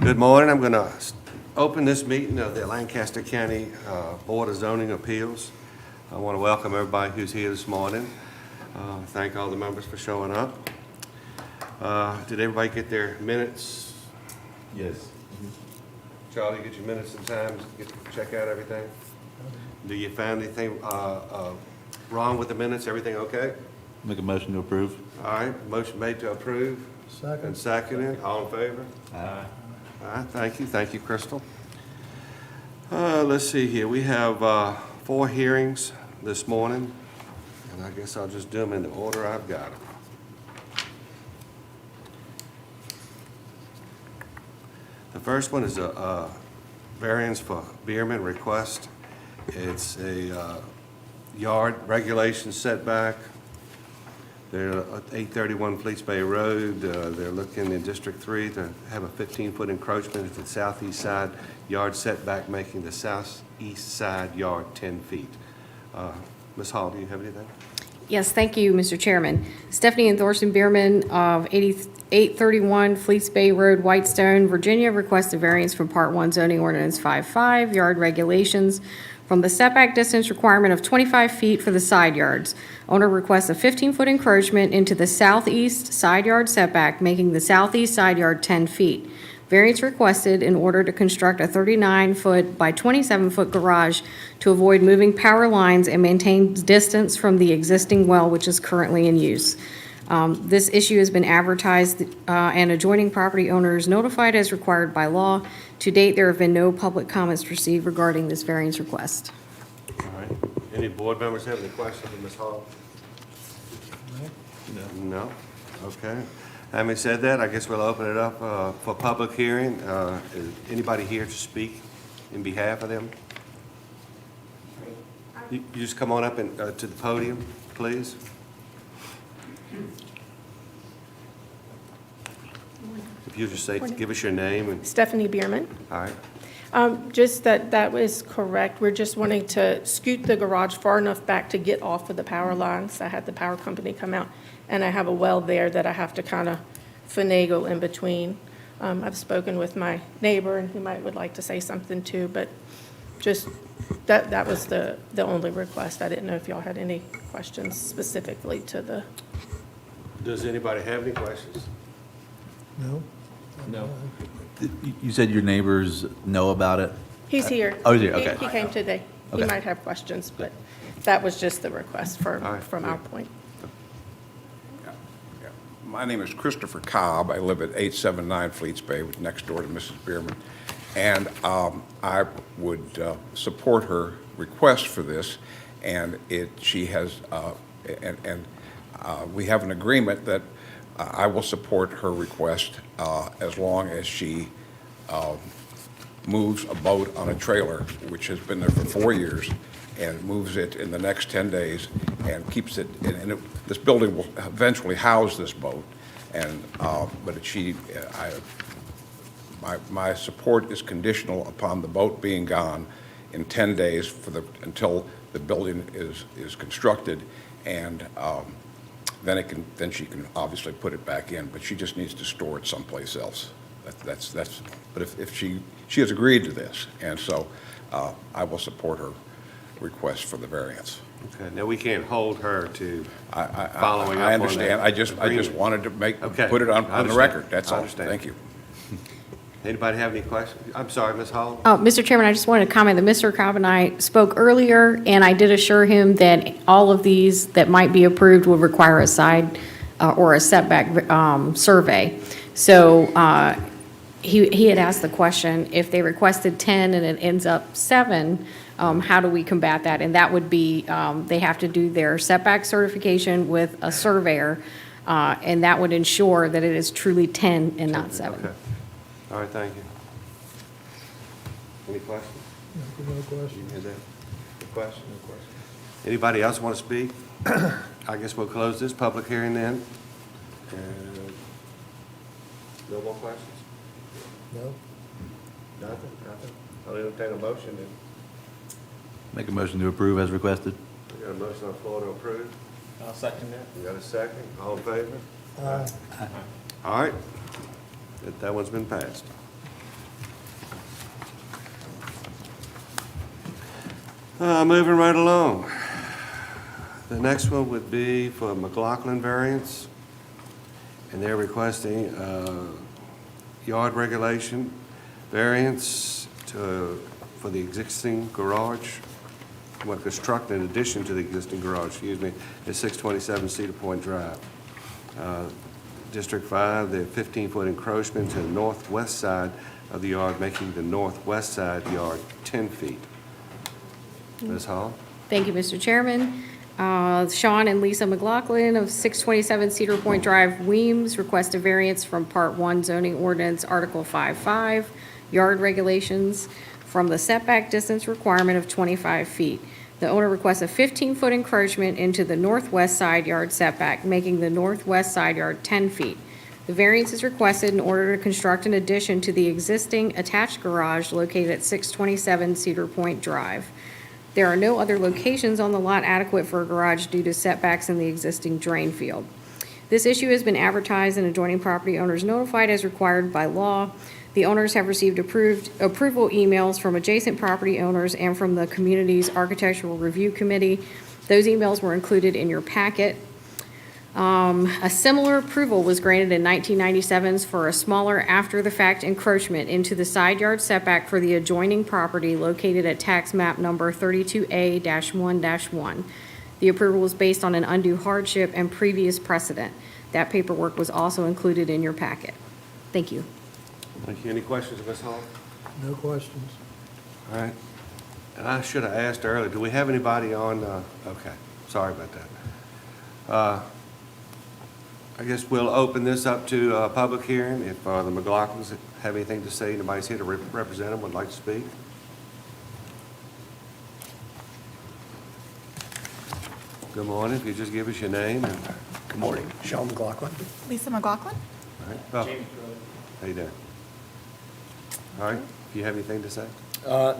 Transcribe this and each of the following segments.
Good morning. I'm going to open this meeting of the Lancaster County Board of Zoning Appeals. I want to welcome everybody who's here this morning. Thank all the members for showing up. Did everybody get their minutes? Yes. Charlie, get your minutes in time, check out everything? Do you find anything wrong with the minutes? Everything okay? Make a motion to approve. All right, motion made to approve. Second. And seconded. All in favor? Aye. All right, thank you, Crystal. Let's see here, we have 4 hearings this morning, and I guess I'll just do them in the order I've got them. The first one is a variance for Bierman request. It's a yard regulation setback. They're at 831 Fleets Bay Road. They're looking in District 3 to have a 15-foot encroachment at the southeast side yard setback, making the southeast side yard 10 feet. Ms. Hall, do you have anything? Yes, thank you, Mr. Chairman. Stephanie and Thorsten Bierman of 831 Fleets Bay Road, Whitestone, Virginia, request a variance from Part 1 Zoning Ordinance 5.5, yard regulations, from the setback distance requirement of 25 feet for the side yards. Owner requests a 15-foot encroachment into the southeast side yard setback, making the southeast side yard 10 feet. Variance requested in order to construct a 39-foot by 27-foot garage to avoid moving power lines and maintain distance from the existing well, which is currently in use. This issue has been advertised and adjoining property owners notified as required by law. To date, there have been no public comments received regarding this variance request. All right. Any board members have any questions for Ms. Hall? No? Okay. Having said that, I guess we'll open it up for public hearing. Is anybody here to speak in behalf of them? You just come on up and to the podium, please. If you just say, give us your name and, Stephanie Bierman. all right. Just that was correct. We're just wanting to scoot the garage far enough back to get off of the power lines. I had the power company come out, and I have a well there that I have to kind of finagle in between. I've spoken with my neighbor, and he would like to say something too, but just that was the only request. I didn't know if y'all had any questions specifically to the. Does anybody have any questions? No? No. You said your neighbors know about it? He's here. Oh, he's here, okay. He came today. He Okay. might have questions, but that was just the request All right, from our point. Yeah. My name is Christopher Cobb. I live at 879 Fleets Bay, next door to Mrs. Bierman. And I would support her request for this, and she has, we have an agreement that I will support her request as long as she moves a boat on a trailer, which has been there for 4 years, and moves it in the next 10 days and keeps it, this building will eventually house this boat, and, but my support is conditional upon the boat being gone in 10 days until the building is constructed, and then she can obviously put it back in, but she just needs to store it someplace else. But if she has agreed to this, and so I will support her request for the variance. Okay, now we can't hold her to following up on that. I understand. I just wanted to Okay, put it I on the understand. record. That's I all. understand. Thank you. Anybody have any questions? I'm sorry, Ms. Hall? Mr. Chairman, I just wanted to comment that Mr. Cobb and I spoke earlier, and I did assure him that all of these that might be approved would require a side or a setback survey. So he had asked the question, if they requested 10 and it ends up 7, how do we combat that? And that would be, they have to do their setback certification with a surveyor, and that would ensure that it is truly 10 and not 7. Okay. All right, thank you. Any questions? No question. You hear that? No question? No question. Anybody else want to speak? I guess we'll close this public hearing then. And no more questions? No? Nothing? I'll entertain a motion then. Make a motion to approve as requested. We got a motion on the floor to approve. I'll second that. We got a second? All in favor? Aye. All right. That one's been passed. Moving right along. The next one would be for McLaughlin variance, and they're requesting yard regulation variance for the existing garage, well, construct in addition to the existing garage, excuse me, at 627 Cedar Point Drive. District 5, the 15-foot encroachment to the northwest side of the yard, making the northwest side yard 10 feet. Ms. Hall? Thank you, Mr. Chairman. Sean and Lisa McLaughlin of 627 Cedar Point Drive, Weems, request a variance from Part 1 zoning ordinance, Article 5.5, yard regulations, from the setback distance requirement of 25 feet. The owner requests a 15-foot encroachment into the northwest side yard setback, making the northwest side yard 10 feet. The variance is requested in order to construct an addition to the existing attached garage located at 627 Cedar Point Drive. There are no other locations on the lot adequate for a garage due to setbacks in the existing drain field. This issue has been advertised and adjoining property owners notified as required by law. The owners have received approval emails from adjacent property owners and from the community's architectural review committee. Those emails were included in your packet. A similar approval was granted in 1997 for a smaller after-the-fact encroachment into the side yard setback for the adjoining property located at tax map number 32A-1-1. The approval was based on an undue hardship and previous precedent. That paperwork was also included in your packet. Thank you. Thank you. Any questions, Ms. Hall? No questions. All right. And I should have asked earlier, do we have anybody on, okay, sorry about that. I guess we'll open this up to a public hearing. If the McLaughlins have anything to say, anybody's here to represent them, would like to speak. Good morning. If you just give us your name and, Good morning, Sean McLaughlin. Lisa McLaughlin? all right. Oh, how you doing? All right. Do you have anything to say?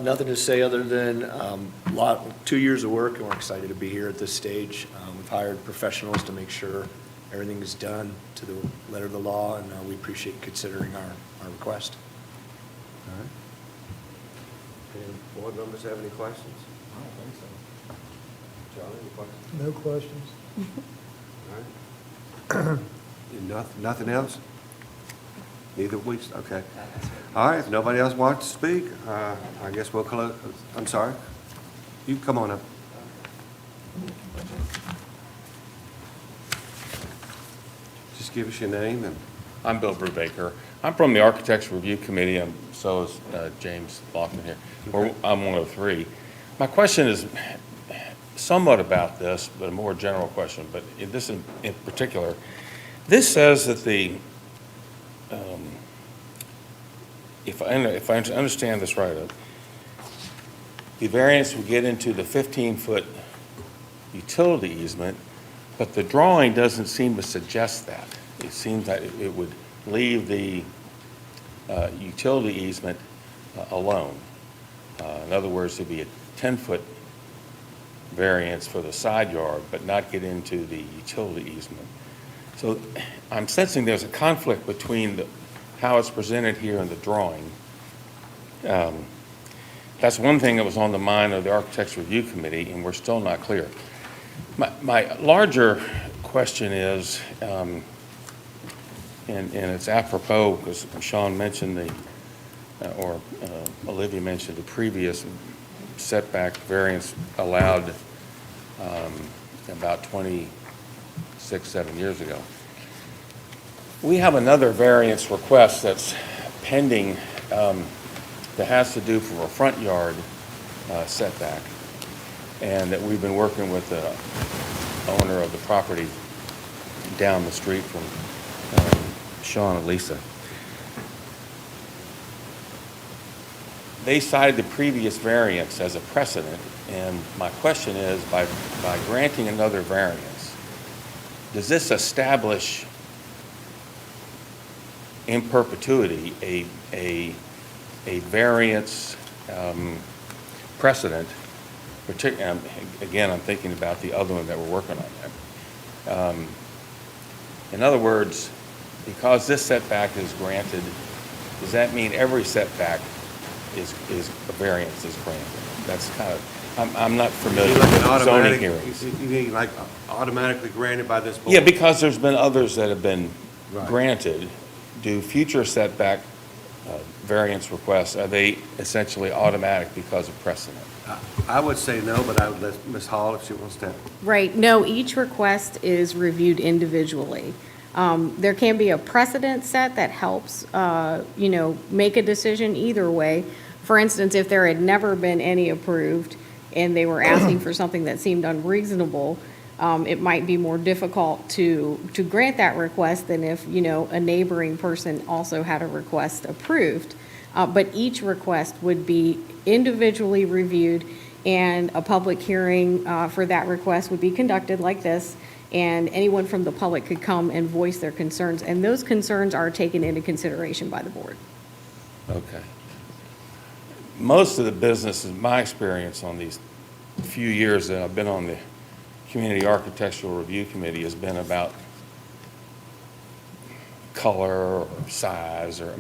Nothing to say other than 2 years of work, and we're excited to be here at this stage. We've hired professionals to make sure everything is done to the letter of the law, and we appreciate you considering our request. All right. Any board members have any questions? Charlie, any questions? No questions. All right. Nothing else? Neither we, okay. All right, if nobody else wants to speak, I guess we'll close, I'm sorry. You come on up. Just give us your name and, I'm Bill Brubaker. I'm from the Architectural Review Committee, and so is James Lockman here. I'm one of three. My question is somewhat about this, but a more general question, but this in particular. This says that the, if I understand this right, the variance would get into the 15-foot utility easement, but the drawing doesn't seem to suggest that. It seems that it would leave the utility easement alone. In other words, there'd be a 10-foot variance for the side yard, but not get into the utility easement. So I'm sensing there's a conflict between how it's presented here in the drawing. That's one thing that was on the mind of the Architects Review Committee, and we're still not clear. My larger question is, and it's apropos because Sean mentioned or Olivia mentioned the previous setback variance allowed about 7 years ago. We have another variance request that's pending that has to do for a front yard setback, and that we've been working with the owner of the property down the street from Sean and Lisa. They cited the previous variance as a precedent, and my question is, by granting another variance, does this establish in perpetuity a variance precedent? Again, I'm thinking about the other one that we're working on. In other words, because this setback is granted, does that mean every setback is a variance is granted? That's kind of I'm not You familiar look at with zoning automatic, hearings. you mean like automatically granted by this board? Yeah, because there's been others that have been Right. granted. Do future setback variance requests, are they essentially automatic because of precedent? I would say no, but I would let Ms. Hall, if she wants to. Right, no, each request is reviewed individually. There can be a precedent set that helps, make a decision either way. For instance, if there had never been any approved and they were asking for something that seemed unreasonable, it might be more difficult to grant that request than if, a neighboring person also had a request approved. But each request would be individually reviewed, and a public hearing for that request would be conducted like this, and anyone from the public could come and voice their concerns, and those concerns are taken into consideration by the board. Okay. Most of the business, in my experience on these few years that I've been on the Community Architectural Review Committee, has been about color or size, or,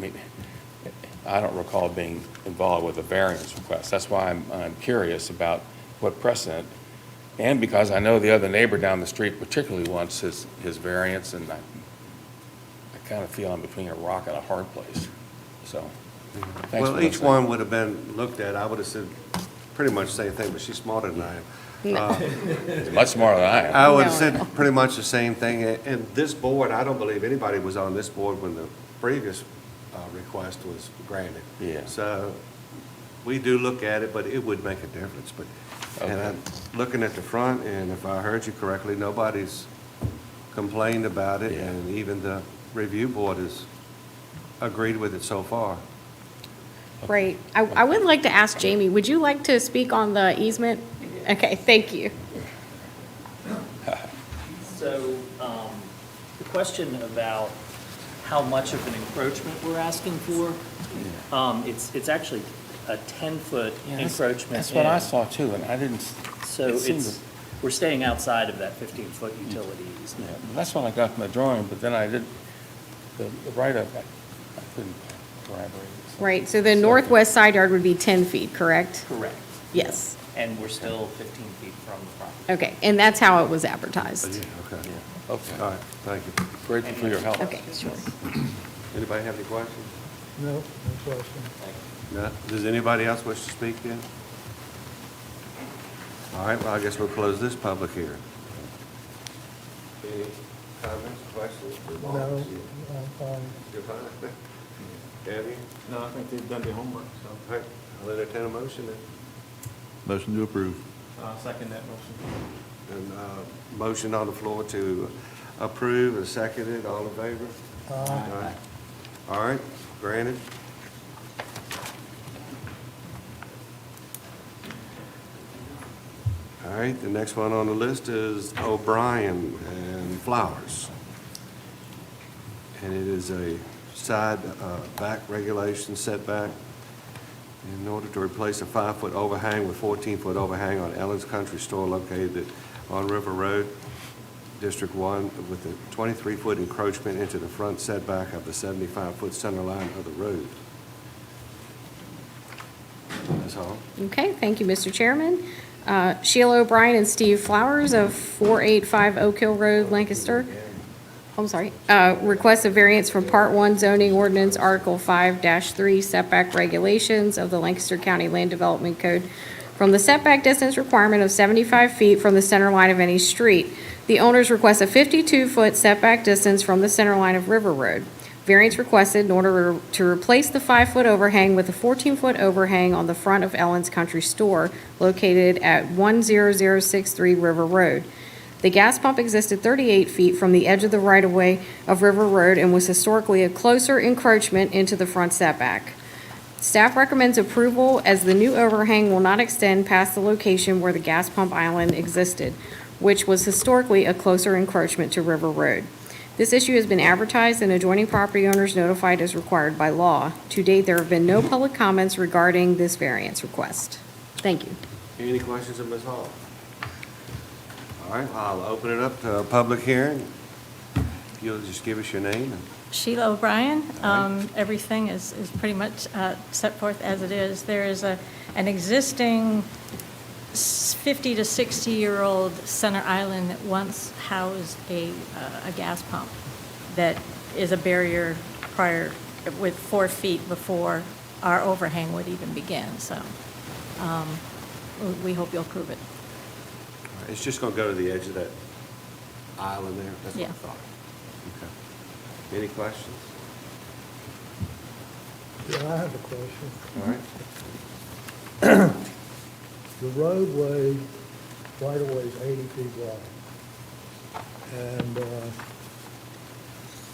I don't recall being involved with a variance request. That's why I'm curious about what precedent, and because I know the other neighbor down the street particularly wants his variance, and I kind of feel I'm between a rock and a hard place, so. Thanks Well, for each listening. one would have been looked at, I would have said pretty much the same thing, but she's smarter than I am. He's much smarter than I am. I would have No, no. said pretty much the same thing, and this board, I don't believe anybody was on this board when the previous request was granted. Yeah. So, we do look at it, but it would make a difference, but, and Okay. I'm looking at the front, and if I heard you correctly, nobody's complained about it, Yeah. and even the review board has agreed with it so far. Right. I would like to ask Jamie, would you like to speak on the easement? Okay, thank you. So, the question about how much of an encroachment we're asking for, it's actually a 10-foot encroachment. That's what I in. saw too, and I didn't, So it seemed it's, we're staying outside of that 15-foot utility yeah, easement. that's what I got from the drawing, but then I did, the write-up, I couldn't corroborate it. Right, so the northwest side yard would be 10 feet, correct? Correct. Yes. And we're still 15 feet from the property. Okay, and that's how it was Oh, advertised. yeah, okay. Okay, All right, thank you. grateful for your help. Okay, sure. Anybody have any questions? No, no question. No? Does anybody else wish to speak then? All right, well, I guess we'll close this public hearing. Any comments, questions, No, remarks? I'm fine. You're fine? Gabby? No, I think they've done their homework, so. All right, I'll entertain a motion then. Motion to approve. I'll second that motion. And, motion on the floor to approve and seconded, all in favor? Aye. All right, granted. All right, the next one on the list is O'Brien and Flowers. And it is a side, back regulation setback in order to replace a 5-foot overhang with 14-foot overhang on Ellen's Country Store located on River Road, District 1, with a 23-foot encroachment into the front setback of the 75-foot center line of the road. That's all. Okay, thank you, Mr. Chairman. Sheila O'Brien and Steve Flowers of 485 Oak Hill Road, Lancaster. I'm sorry, request a variance from Part 1 zoning ordinance, Article 5-3 setback regulations of the Lancaster County Land Development Code from the setback distance requirement of 75 feet from the center line of any street. The owners request a 52-foot setback distance from the center line of River Road. Variance requested in order to replace the 5-foot overhang with a 14-foot overhang on the front of Ellen's Country Store located at 10063 River Road. The gas pump existed 38 feet from the edge of the right-of-way of River Road and was historically a closer encroachment into the front setback. Staff recommends approval as the new overhang will not extend past the location where the gas pump island existed, which was historically a closer encroachment to River Road. This issue has been advertised and adjoining property owners notified as required by law. To date, there have been no public comments regarding this variance request. Thank you. Any questions of Ms. Hall? All right, I'll open it up to a public hearing. If you'll just give us your name and Sheila O'Brien. All right. Everything is pretty much set forth as it is. There is an existing this 50 to 60-year-old center island that once housed a gas pump that is a barrier prior, with 4 feet before our overhang would even begin, so we hope you'll approve it. It's just gonna go to the edge of that island there? That's what I Yeah. thought. Okay. Any questions? Yeah, I have a question. All right. The roadway right away is 80 feet wide. And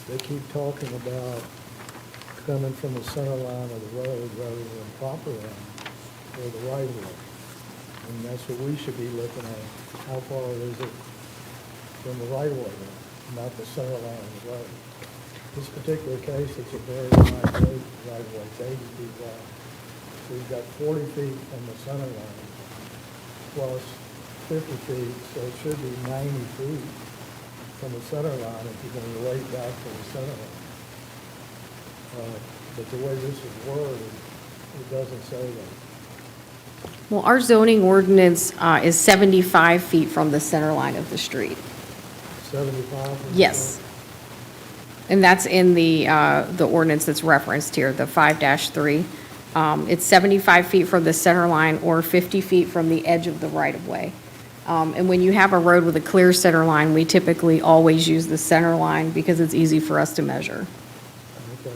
they keep talking about coming from the center line of the road rather than proper line or the right of way. And that's what we should be looking at. How far is it from the right of way line, not the center line of the road? This particular case, it's a very wide road right of way, it's 80 feet wide. So you've got 40 feet from the center line plus 50 feet, so it should be 90 feet from the center line if you're going to relate back to the center line. But the way this is worded, it doesn't say that. Well, our zoning ordinance is 75 feet from the center line of the street. 75? Yes. And that's in the ordinance that's referenced here, the 5-3. It's 75 feet from the center line or 50 feet from the edge of the right-of-way. And when you have a road with a clear center line, we typically always use the center line because it's easy for us to measure. Okay.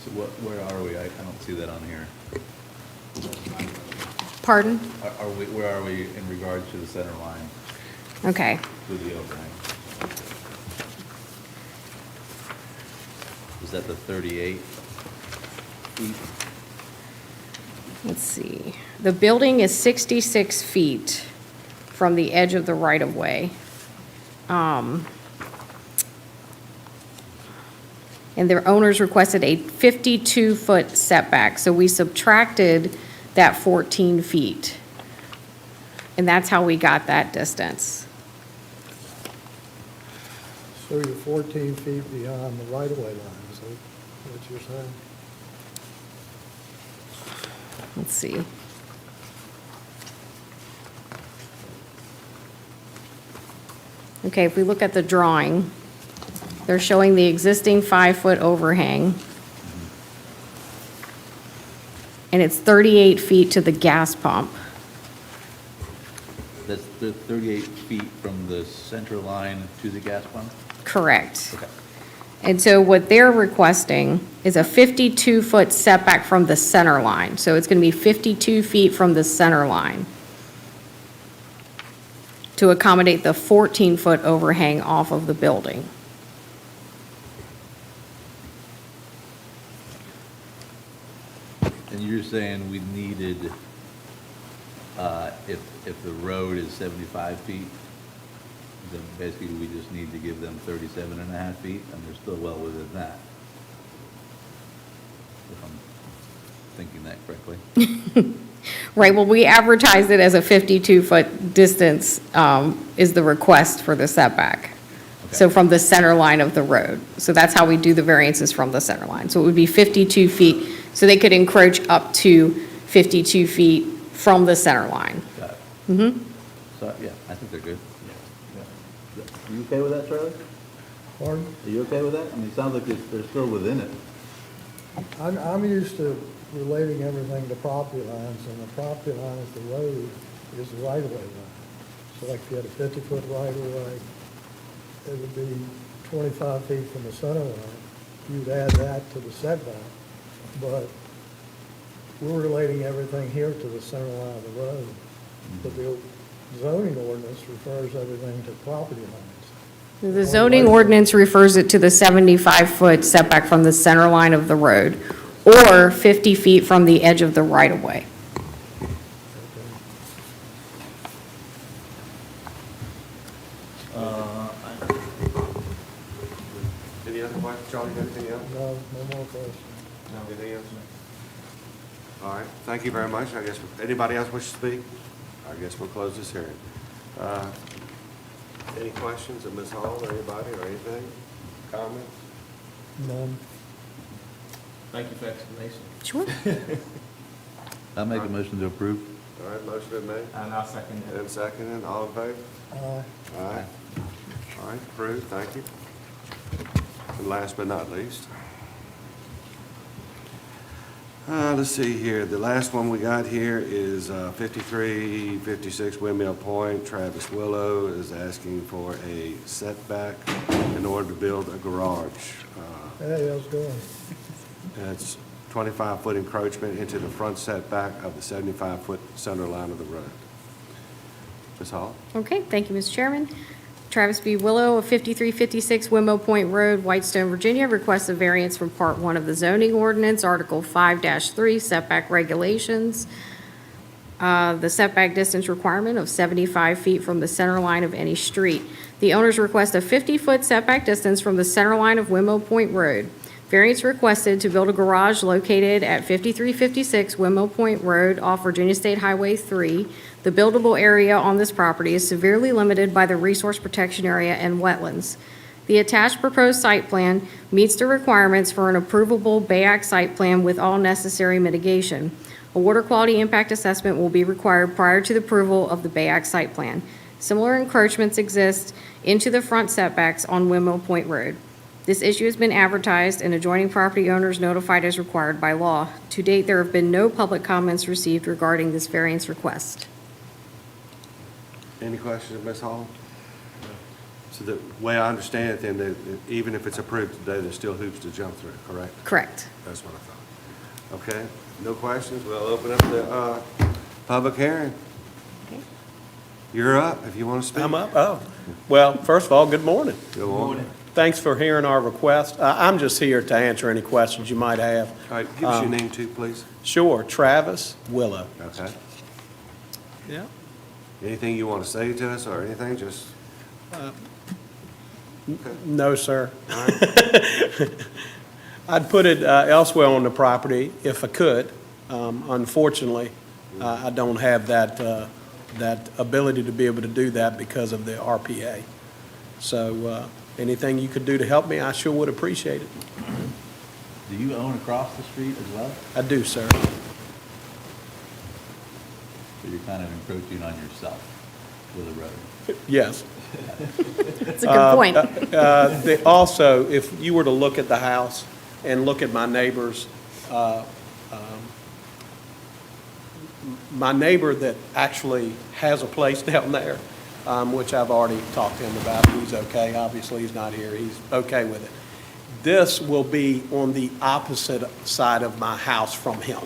So where are we? I don't see that on here. Pardon? Where are we in regards to the center line Okay. to the overhang? Is that the 38 feet? Let's see. The building is 66 feet from the edge of the right-of-way. And their owners requested a 52-foot setback, so we subtracted that 14 feet. And that's how we got that distance. So you're 14 feet beyond the right-of-way line, is that what you're saying? Let's see. Okay, if we look at the drawing, they're showing the existing 5-foot overhang. And it's 38 feet to the gas pump. That's the 38 feet from the center line to the gas pump? Correct. Okay. And so what they're requesting is a 52-foot setback from the center line. So it's going to be 52 feet from the center line to accommodate the 14-foot overhang off of the building. And you're saying we needed, if the road is 75 feet, then basically we just need to give them 37 and a half feet, and they're still well within that. If I'm thinking that correctly. Right, well, we advertised it as a 52-foot distance is the request for the setback. So from the center line of the road. So that's how we do the variances from the center line. So it would be 52 feet, so they could encroach up to 52 feet from the center line. Got it. Mm-hmm. So, yeah, I think they're good. Are you okay with that, Charlie? Pardon? Are you okay with that? I mean, it sounds like they're still within it. I'm used to relating everything to property lines, and the property line is the road, is the right-of-way line. So like if you had a 50-foot right-of-way, it would be 25 feet from the center line. You'd add that to the setback, but we're relating everything here to the center line of the road. But the zoning ordinance refers everything to property lines. The zoning ordinance refers it to the 75-foot setback from the center line of the road, or 50 feet from the edge of the right-of-way. Any other questions, Charlie, anything else? No more questions. Anything else? All right, thank you very much. I guess, anybody else wish to speak? I guess we'll close this hearing. Any questions of Ms. Hall or anybody or anything? Comments? None. Thank you for explanation. Sure. I'll make a motion to approve. All right, motion been made And I'll second it. and seconded. All in favor? Aye. Aye. All right, approved, thank you. And last but not least, let's see here, the last one we got here is 5356 Windmill Point. Travis Willow is asking for a setback in order to build a garage. Hey, how's it going? It's 25-foot encroachment into the front setback of the 75-foot center line of the road. Ms. Hall? Okay, thank you, Mr. Chairman. Travis B. Willow of 5356 Wimmo Point Road, Whitestone, Virginia, requests a variance from Part 1 of the zoning ordinance, Article 5-3, setback regulations. The setback distance requirement of 75 feet from the center line of any street. The owners request a 50-foot setback distance from the center line of Wimmo Point Road. Variance requested to build a garage located at 5356 Wimmo Point Road off Virginia State Highway 3. The buildable area on this property is severely limited by the resource protection area and wetlands. The attached proposed site plan meets the requirements for an approvable Bay Act site plan with all necessary mitigation. A water quality impact assessment will be required prior to the approval of the Bay Act site plan. Similar encroachments exist into the front setbacks on Wimmo Point Road. This issue has been advertised and adjoining property owners notified as required by law. To date, there have been no public comments received regarding this variance request. Any questions, Ms. Hall? So the way I understand it, then, that even if it's approved today, there's still hoops to jump through, correct? Correct. That's what I thought. Okay, no questions, we'll open up the public hearing. You're up, if you want to speak. I'm up? Oh. Well, first of all, good morning. Good morning. Thanks for hearing our request. I'm just here to answer any questions you might have. All right, give us your name too, please. Sure, Travis Willow. Okay. Yeah. Anything you want to say to us or anything, just? No, sir. All right. I'd put it elsewhere on the property if I could. Unfortunately, I don't have that ability to be able to do that because of the RPA. So anything you could do to help me, I sure would appreciate it. Do you own across the street as well? I do, sir. So you're kind of encroaching on yourself with a road? Yes. That's a good point. Also, if you were to look at the house and look at my neighbors, my neighbor that actually has a place down there, which I've already talked to him about, he's okay. Obviously, he's not here. He's okay with it. This will be on the opposite side of my house from him,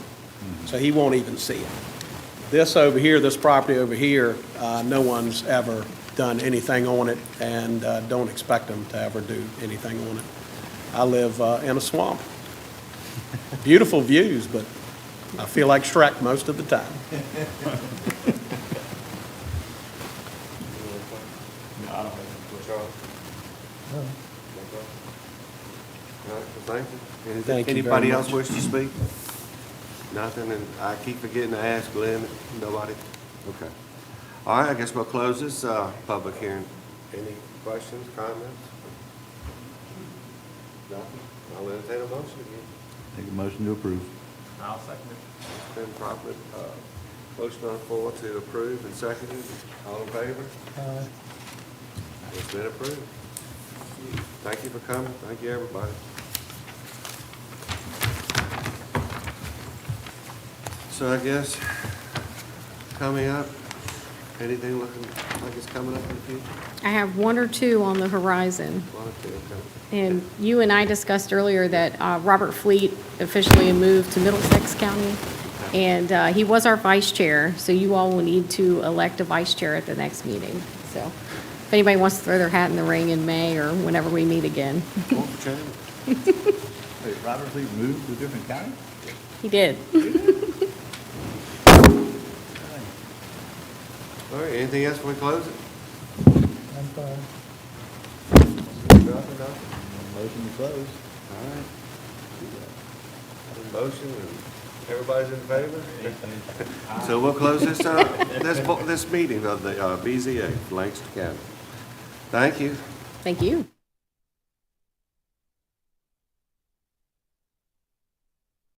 so he won't even see it. This over here, this property over here, no one's ever done anything on it, and don't expect them to ever do anything on it. I live in a swamp. Beautiful views, but I feel like Shrek most of the time. No. All right, well, thank you. Thank you very Anybody else much. wish to speak? Nothing, and I keep forgetting to ask Glenn. Nobody? Okay. All right, I guess we'll close this public hearing. Any questions, comments? Nothing? I'll entertain a motion again. Make a motion to approve. I'll second it. It's been properly, motion on the floor to approve and seconded. All in favor? It's been approved. Thank you for coming. Thank you, everybody. So I guess, coming up, anything looking like it's coming up in the future? I have one or two on the horizon. One or two, okay. And you and I discussed earlier that Robert Fleet officially moved to Middlesex County, and he was our vice chair, so you all will need to elect a vice chair at the next meeting. So if anybody wants to throw their hat in the ring in May or whenever we meet again. Vote for change. Wait, Robert Fleet moved to a different county? He did. All right, anything else before we close it? I'm fine. Nothing, nothing? Motion to close. All right. Motion, and everybody's in favor? So we'll close this meeting of the BZA, Lancaster County. Thank you. Thank you.